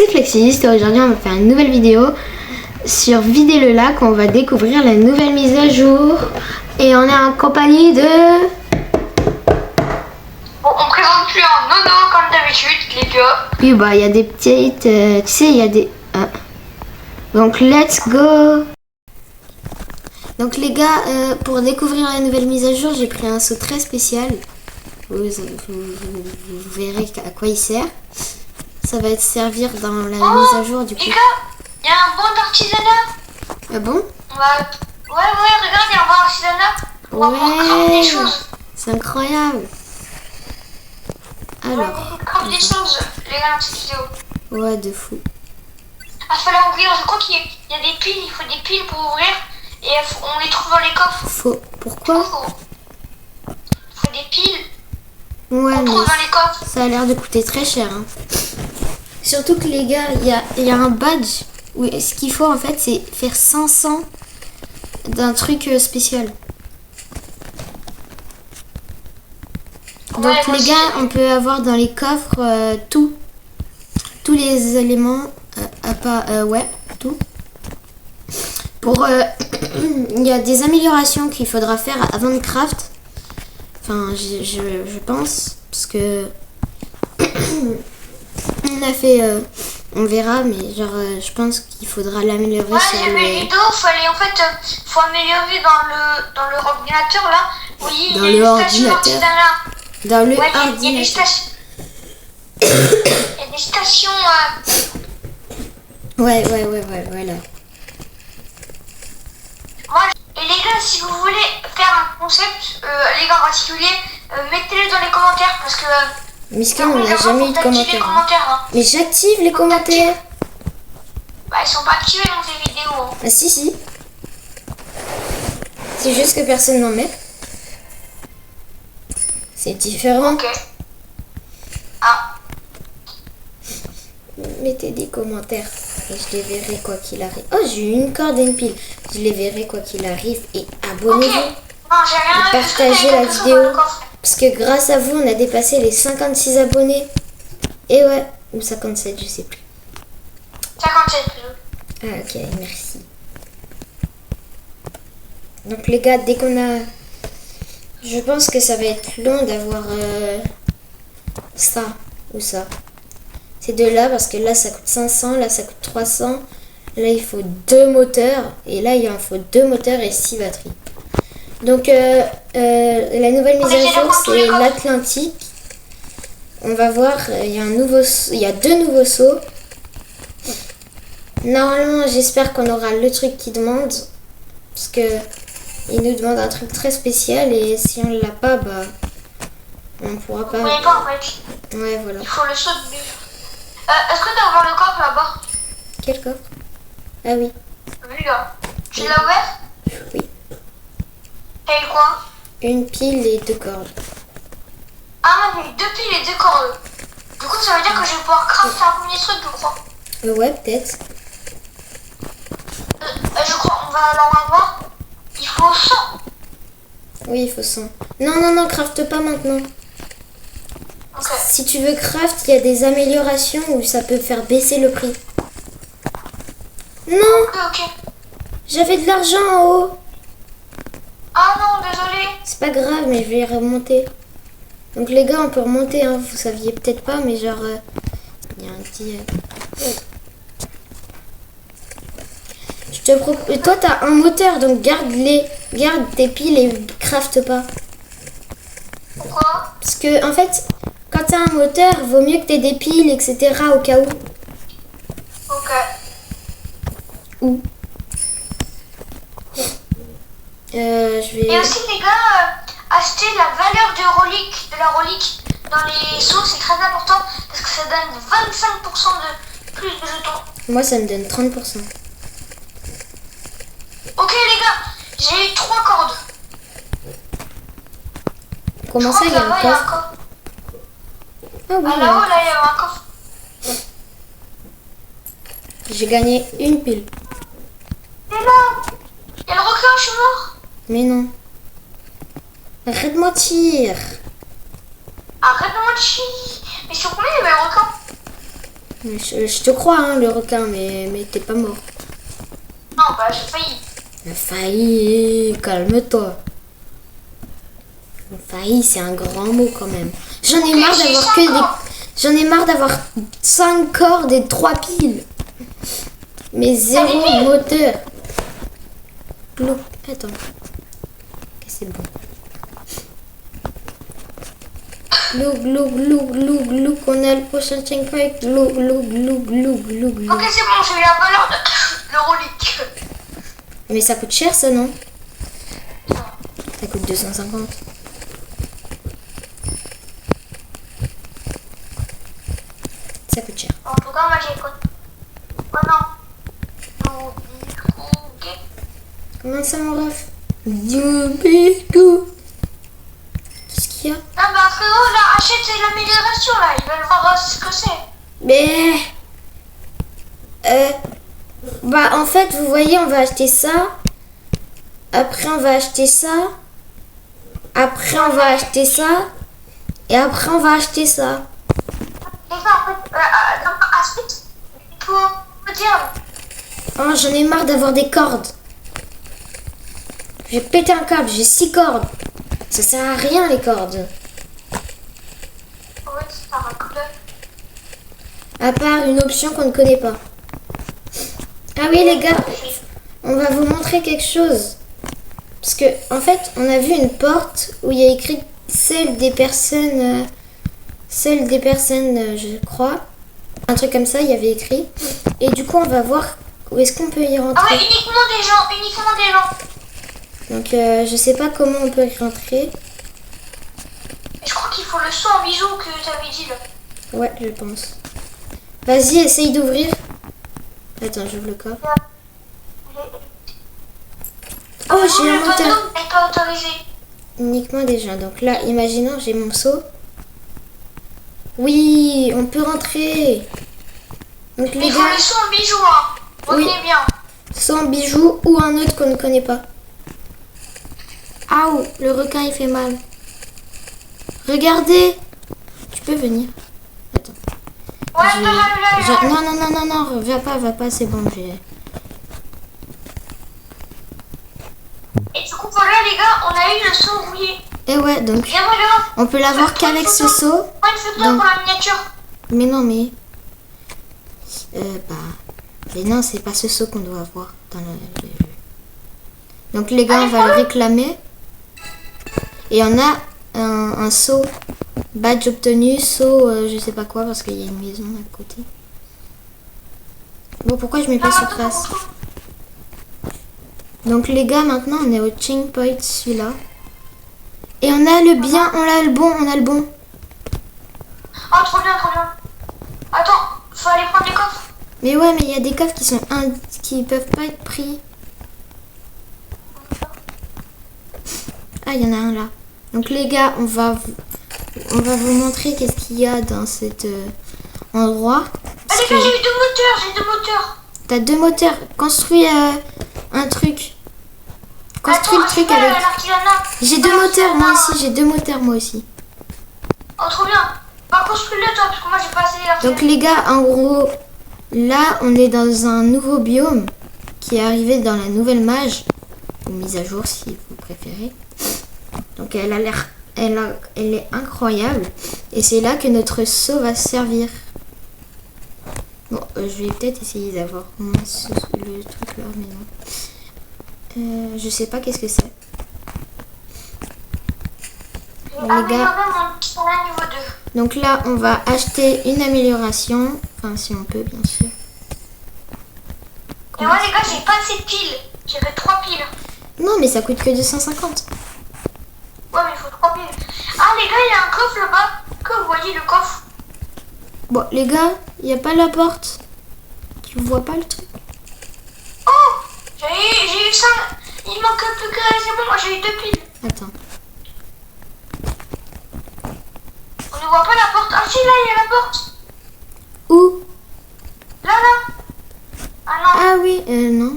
c'est Flexiste et aujourd'hui on va faire une nouvelle vidéo sur Vider le lac. On va découvrir la nouvelle mise à jour et on est en compagnie de... Bon, on présente plus en nono comme d'habitude les gars. Oui bah il y a des petites... tu sais il y a des... Donc let's go. Donc les gars, pour découvrir la nouvelle mise à jour j'ai pris un seau très spécial. Vous verrez à quoi il sert. Ça va être servir dans la mise à jour du coup. Les gars, il y a un banc d'artisanat. Ah bon? Ouais, regarde, il y a un banc d'artisanat. On va pouvoir cramer des choses. C'est incroyable. On Alors. va cramer des choses, les gars, dans cette vidéo. Ouais, de fou. Ah, fallait ouvrir, je crois qu'il y a des piles, il faut des piles pour ouvrir. Et on les trouve dans les coffres. Faux. Pourquoi? Il faut des piles. Ouais, on trouve dans les coffres. Ça a l'air de coûter très cher. Hein. Surtout que les gars, il y a un badge où ce qu'il faut en fait, c'est faire 500 d'un truc spécial. Donc Ouais, les gars, on peut avoir dans les coffres tous les éléments, ouais, tout. Pour, il y a des améliorations qu'il faudra faire avant de craft. Enfin, je pense, parce que on a fait, on verra, mais genre, je pense qu'il faudra l'améliorer. Ouais, j'ai vu une vidéo, faut améliorer dans le ordinateur là. Oui, dans il y a le une station d'artisanat. Dans le ouais, ordinateur. Il y a des stations. Il y a des stations. Ouais, voilà. Et les gars, si vous voulez faire un concept, les gars en particulier, mettez-le dans les commentaires parce que. Miskin, on n'a jamais eu de commentaires. Hein. Mais j'active les commentaires. Bah, ils sont pas activés dans ces vidéos. Hein. Ah si. C'est juste que personne n'en met. C'est différent. Ok. Ah. Mettez des commentaires et je les verrai quoi qu'il arrive. Oh, j'ai eu une corde et une pile. Je les verrai quoi qu'il arrive et abonnez-vous. Okay. Non, j'ai rien et partagez la vidéo. Parce que grâce à vous, on a dépassé les 56 abonnés. Et ouais, ou 57, je sais plus. 57 plus. Ah ok, merci. Donc les gars, dès qu'on a... Je pense que ça va être long d'avoir ça ou ça. Ces deux-là, parce que là, ça coûte 500, là, ça coûte 300. Là, il faut 2 moteurs. Et là, il en faut 2 moteurs et 6 batteries. Donc, la nouvelle mise à jour, c'est l'Atlantique. On va voir, il y a 2 nouveaux sauts. Normalement, j'espère qu'on aura le truc qu'il demande. Parce que il nous demande un truc très spécial. Et si on l'a pas, bah, on pourra pas... Vous voyez pas, en fait. Ouais, voilà. Il faut le saut de buffle. Est-ce que t'as ouvert le coffre là-bas? Quel coffre? Ah oui. Oui, là. Tu l'as ouvert? Oui. T'as eu quoi? Une pile et 2 cordes. Ah, j'ai eu 2 piles et 2 cordes. Du coup, ça veut dire que je vais pouvoir crafter un premier truc, je crois. Ouais, peut-être. Je crois, on va alors avoir... Il faut 100. Oui, il faut 100. Non, craft pas maintenant. Okay. Si tu veux craft, il y a des améliorations où ça peut faire baisser le prix. Non, Ok. j'avais de l'argent en haut. Ah non, désolé. C'est pas grave, mais je vais y remonter. Donc les gars, on peut remonter, hein. Vous saviez peut-être pas, mais genre... il y a un petit... Je te propose... Toi, t'as un moteur, donc garde tes piles et craft pas. Pourquoi? Parce que, en fait, quand t'as un moteur, vaut mieux que t'aies des piles, etc. au cas où. Ok. Où je vais... Et aussi, les gars, acheter la valeur de la relique dans les sauts, c'est très important parce que ça donne 25% de plus de jetons. Moi, ça me donne 30%. Ok, les gars, j'ai eu 3 cordes. Comment ça, il y a un coffre? Ah oui, ah là-haut, là, il y avait un coffre. J'ai gagné une pile. Et là, il y a le requin, je suis mort. Mais non. Arrête de mentir. Arrête de mentir. Mais sur combien il y avait le requin? Je te crois, hein, le requin, mais t'es pas mort. Non, bah j'ai failli. Failli, calme-toi. Failli, c'est un grand mot quand même. J'en ai marre j'ai d'avoir cinq que des... cordes. J'en ai marre d'avoir 5 cordes et 3 piles. Mais 0 piles moteur. Glou. Attends. Ok, c'est bon. Glou, glou, glou, glou, glou. On a le prochain checkpoint. Glou, glou, glou, glou, glou, glou. Ok, c'est bon, j'ai eu la valeur de l'Euroleague. Mais ça coûte cher, ça, non? Ça coûte 250. Ça coûte cher. En tout cas, moi j'ai quoi? Oh non. Ok. Comment ça, mon ref? Youbikou. Qu'est-ce qu'il y a? Ah bah frérot, là, achète l'amélioration là, ils veulent voir ce que c'est. Mais... bah, en fait, vous voyez, on va acheter ça. Après, on va acheter ça. Après, on va acheter ça. Et après, on va acheter ça. Les gars, en fait, aspect, pour dire, Oh, j'en ai marre d'avoir des cordes. J'ai pété un câble, j'ai 6 cordes. Ça sert à rien, les cordes. ouais, ça raconte. À part une option qu'on ne connaît pas. Ah oui, les gars, on va vous montrer quelque chose. Parce que, en fait, on a vu une porte où il y a écrit celle des personnes, je crois. Un truc comme ça, il y avait écrit. Et du coup, on va voir où est-ce qu'on peut y Ah rentrer. ouais, uniquement des gens, uniquement des gens. Donc, je sais pas comment on peut y rentrer. Et je crois qu'il faut le saut en bijoux que t'avais dit là. Ouais, je pense. Vas-y, essaye d'ouvrir. Attends, j'ouvre le coffre. Oh, j'ai un Le moteur. panneau n'est pas autorisé. Uniquement des gens. Donc là, imaginons, j'ai mon seau. Oui, on peut rentrer. Donc Mais les il faut gars, le saut en bijoux, hein. Oui. Retenez bien. sans bijoux ou un autre qu'on ne connaît pas. Aouh, le requin il fait mal. Regardez. Tu peux venir. Attends. Ouais, Non, non, non, non, non, va pas, c'est bon, j'ai... Et du coup, voilà les gars, on a eu le saut rouillé. Et ouais, donc, Viens, moi là. on peut l'avoir qu'avec ce seau. Prends une photo Donc- pour la miniature. Mais non, mais... Mais non, c'est pas ce seau qu'on doit avoir dans Donc les gars, on va le réclamer. Et on a un seau. Badge obtenu, seau, je sais pas quoi, parce qu'il y a une maison à côté. Bon, pourquoi je mets pas sur trace? Donc les gars, maintenant on est au checkpoint, celui-là. Et on a le bien, on a le bon, on a le bon. Oh, trop bien, trop bien. Attends, faut aller prendre les coffres. Mais ouais, mais il y a des coffres qui peuvent pas être pris. Ah, il y en a un là. Donc les gars, on va vous montrer qu'est-ce qu'il y a dans cet endroit. Ah Parce les gars, que j'ai eu 2 moteurs, j'ai 2 moteurs. t'as 2 moteurs. Construis un truc. Construis le truc avec... J'ai 2 moteurs, moi aussi. J'ai 2 moteurs, moi aussi. Oh, trop bien. Bah, construis-le toi, parce que moi j'ai pas assez l'artisanat. Donc les gars, en gros, là, on est dans un nouveau biome qui est arrivé dans la nouvelle mage, ou mise à jour si vous préférez. Donc elle a l'air, elle est incroyable, et c'est là que notre seau va servir. Bon, je vais peut-être essayer d'avoir au moins le truc là, mais non. Je sais pas qu'est-ce que c'est. J'ai les gars. amélioré mon petit panneau niveau 2. Donc là, on va acheter une amélioration, enfin si on peut, bien sûr. Et moi les gars, j'ai pas assez de piles. J'ai fait 3 piles. Non, mais ça coûte que 250. Ouais, mais il faut 3 piles. Ah les gars, il y a un coffre là-bas. Que vous voyez le coffre? Bon, les gars, il n'y a pas la porte. Tu vois pas le truc? Oh, j'ai eu 5. Il manque plus que... C'est bon, moi j'ai eu 2 piles. Attends. On ne voit pas la porte. Ah si, là, il y a la porte. Où? Là. Ah non. Ah oui, non.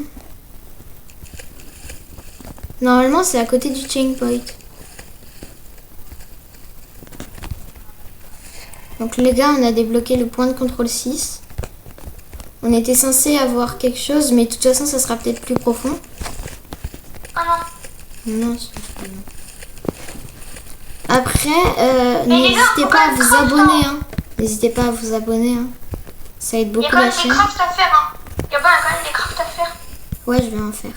Normalement, c'est à côté du checkpoint. Donc les gars, on a débloqué le point de contrôle 6. On était censé avoir quelque chose, mais de toute façon, ça sera peut-être plus profond. Ah non. Non, c'est pas non. Après, Mais les gars, n'hésitez faut pas quand à même vous craft, abonner. Hein. N'hésitez pas à vous abonner. Hein. Ça aide Il y beaucoup a quand la même des chaîne. crafts à faire. Hein. Il y a quand même des crafts à faire. Ouais, je vais en faire.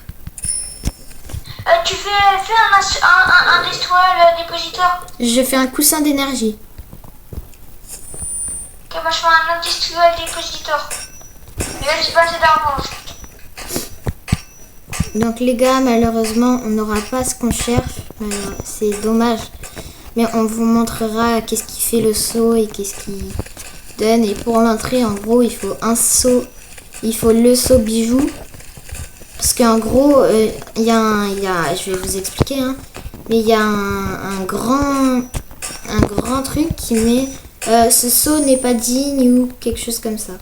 Tu fais un destroy dépositeur. Je fais un coussin d'énergie. Ok, moi je fais un industrial dépositeur. Et là j'ai pas assez d'argent. Donc les gars, malheureusement, on n'aura pas ce qu'on cherche. C'est dommage. Mais on vous montrera qu'est-ce qui fait le saut et qu'est-ce qui donne. Et pour l'entrée, en gros, il faut un saut. Il faut le saut bijou. Parce qu'en gros, il y a, je vais vous expliquer, hein, mais il y a un grand truc qui met ce saut n'est pas digne ou quelque chose comme ça.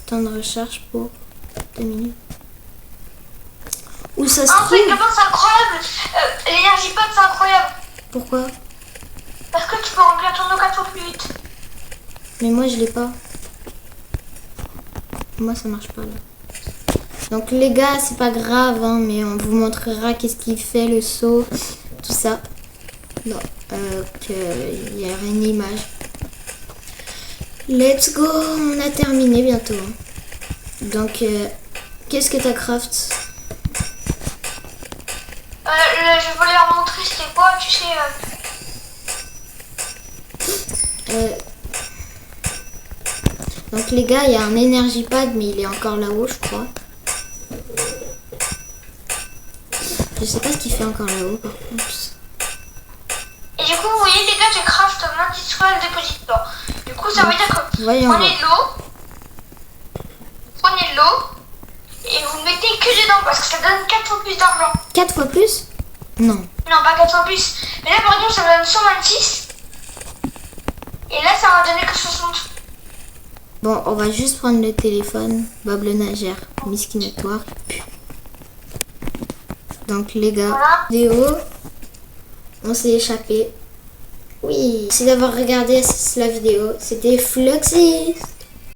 Temps de recharge pour 2 minutes. Où ça se En fait, trouve? comment c'est incroyable. L'énergie pop c'est incroyable. Pourquoi? Parce que tu peux remplir ton eau 4 fois plus vite. Mais moi je l'ai pas. Moi ça marche pas là. Donc les gars, c'est pas grave, hein, mais on vous montrera qu'est-ce qui fait le saut, tout ça. Non, qu'il y a une image. Let's go, on a terminé bientôt. Donc, qu'est-ce que t'as craft? Je voulais leur montrer c'était quoi, tu sais. Donc les gars, il y a un energy pad, mais il est encore là-haut, je crois. Je sais pas ce qu'il fait encore là-haut, par contre. Et du coup, vous voyez les gars, j'ai craft un industrial dépositeur. Du coup, ça veut dire que Voyons prenez voir. de l'eau et vous mettez que dedans parce que ça donne 4 fois plus d'argent. 4 fois plus? Non. Non, pas 4 fois plus. Mais là, par exemple, ça me donne 126. Et là, ça va donner que 60. Bon, on va juste prendre le téléphone. Bob le nageur, misquinatoire. Donc les gars, Voilà. vidéo, on s'est échappé. Oui, merci d'avoir regardé la vidéo. C'était Fluxy.